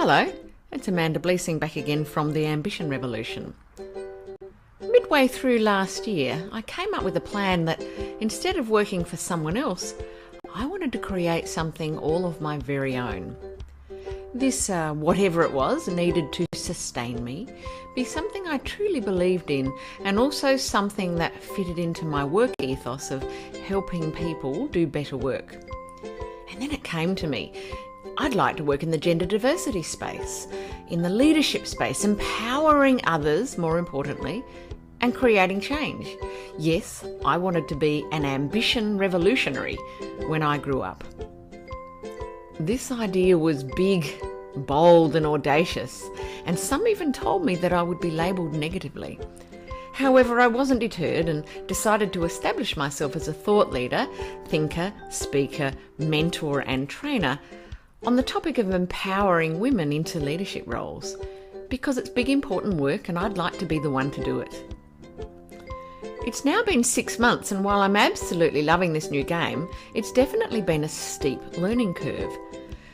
Hello, it's Amanda Bleesing back again from the Ambition Revolution. Midway through last year, I came up with a plan that instead of working for someone else, I wanted to create something all of my very own. This, whatever it was, needed to sustain me, be something I truly believed in, and also something that fitted into my work ethos of helping people do better work. And then it came to me. I'd like to work in the gender diversity space, in the leadership space, empowering others, more importantly, and creating change. Yes, I wanted to be an ambition revolutionary when I grew up. This idea was big, bold and audacious, and some even told me that I would be labelled negatively. However, I wasn't deterred and decided to establish myself as a thought leader, thinker, speaker, mentor and trainer on the topic of empowering women into leadership roles, because it's big important work and I'd like to be the one to do it. It's now been 6 months, and while I'm absolutely loving this new game, it's definitely been a steep learning curve.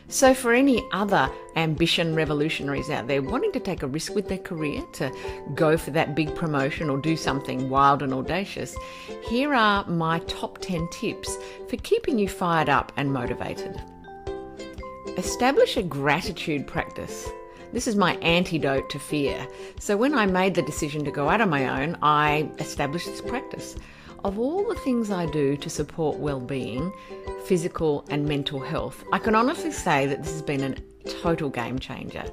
So for any other ambition revolutionaries out there wanting to take a risk with their career, to go for that big promotion or do something wild and audacious, here are my top 10 tips for keeping you fired up and motivated. Establish a gratitude practice. This is my antidote to fear. So when I made the decision to go out on my own, I established this practice. Of all the things I do to support well-being, physical and mental health, I can honestly say that this has been a total game changer.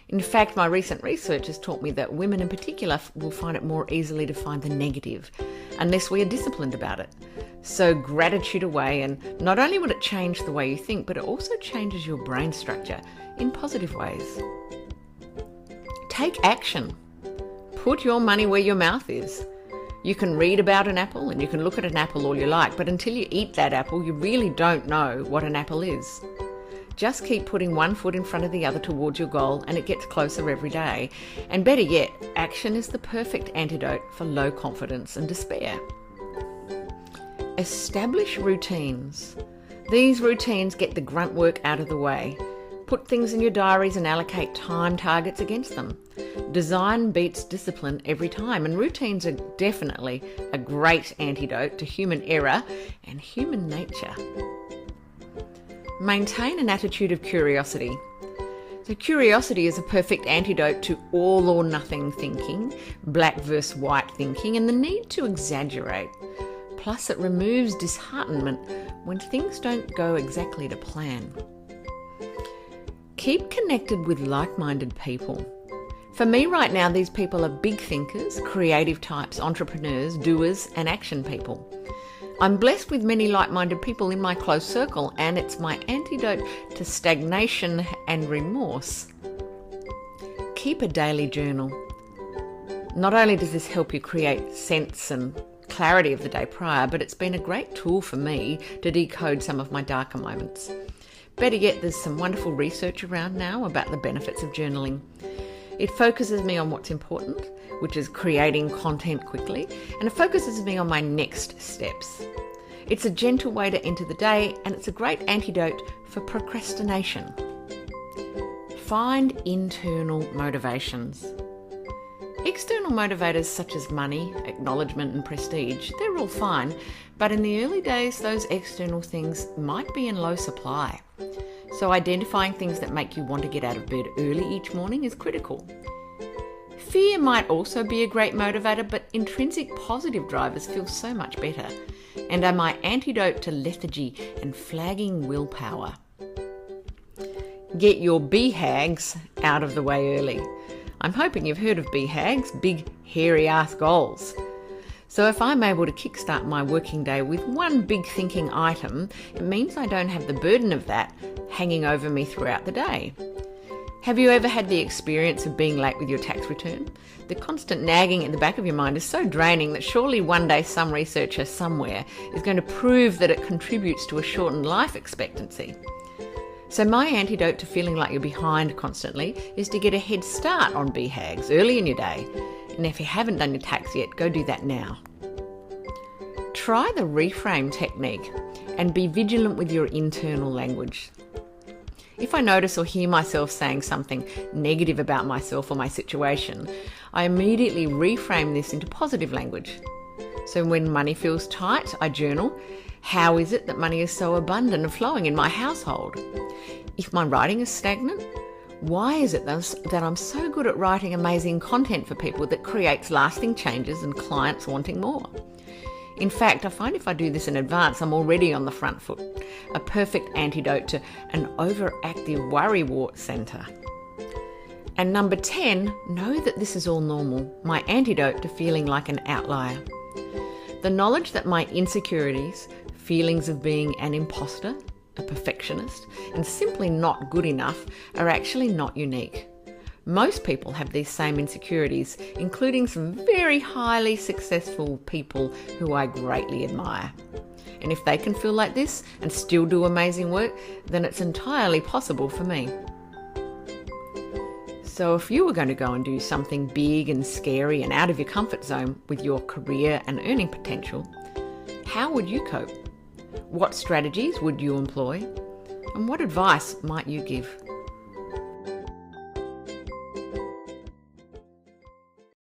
In fact, my recent research has taught me that women in particular will find it more easily to find the negative unless we are disciplined about it. So gratitude away, and not only will it change the way you think, but it also changes your brain structure in positive ways. Take action. Put your money where your mouth is. You can read about an apple and you can look at an apple all you like, but until you eat that apple, you really don't know what an apple is. Just keep putting one foot in front of the other towards your goal, and it gets closer every day. And better yet, action is the perfect antidote for low confidence and despair. Establish routines. These routines get the grunt work out of the way. Put things in your diaries and allocate time targets against them. Design beats discipline every time, and routines are definitely a great antidote to human error and human nature. Maintain an attitude of curiosity. So curiosity is a perfect antidote to all or nothing thinking, black versus white thinking, and the need to exaggerate. Plus, it removes disheartenment when things don't go exactly to plan. Keep connected with like-minded people. For me right now, these people are big thinkers, creative types, entrepreneurs, doers, and action people. I'm blessed with many like-minded people in my close circle, and it's my antidote to stagnation and remorse. Keep a daily journal. Not only does this help you create sense and clarity of the day prior, but it's been a great tool for me to decode some of my darker moments. Better yet, there's some wonderful research around now about the benefits of journaling. It focuses me on what's important, which is creating content quickly, and it focuses me on my next steps. It's a gentle way to enter the day, and it's a great antidote for procrastination. Find internal motivations. External motivators such as money, acknowledgement and prestige, they're all fine, but in the early days those external things might be in low supply. So identifying things that make you want to get out of bed early each morning is critical. Fear might also be a great motivator, but intrinsic positive drivers feel so much better and are my antidote to lethargy and flagging willpower. Get your BHAGs out of the way early. I'm hoping you've heard of BHAGs, big hairy ass goals. So if I'm able to kickstart my working day with one big thinking item, it means I don't have the burden of that hanging over me throughout the day. Have you ever had the experience of being late with your tax return? The constant nagging at the back of your mind is so draining that surely one day some researcher somewhere is going to prove that it contributes to a shortened life expectancy. So my antidote to feeling like you're behind constantly is to get a head start on BHAGs early in your day. And if you haven't done your tax yet, go do that now. Try the reframe technique and be vigilant with your internal language. If I notice or hear myself saying something negative about myself or my situation, I immediately reframe this into positive language. So when money feels tight, I journal, how is it that money is so abundant and flowing in my household? If my writing is stagnant, why is it that I'm so good at writing amazing content for people that creates lasting changes and clients wanting more? In fact, I find if I do this in advance, I'm already on the front foot, a perfect antidote to an overactive worrywart centre. And number 10, know that this is all normal, my antidote to feeling like an outlier. The knowledge that my insecurities, feelings of being an imposter, a perfectionist, and simply not good enough are actually not unique. Most people have these same insecurities, including some very highly successful people who I greatly admire. And if they can feel like this and still do amazing work, then it's entirely possible for me. So if you were going to go and do something big and scary and out of your comfort zone with your career and earning potential, how would you cope? What strategies would you employ? And what advice might you give?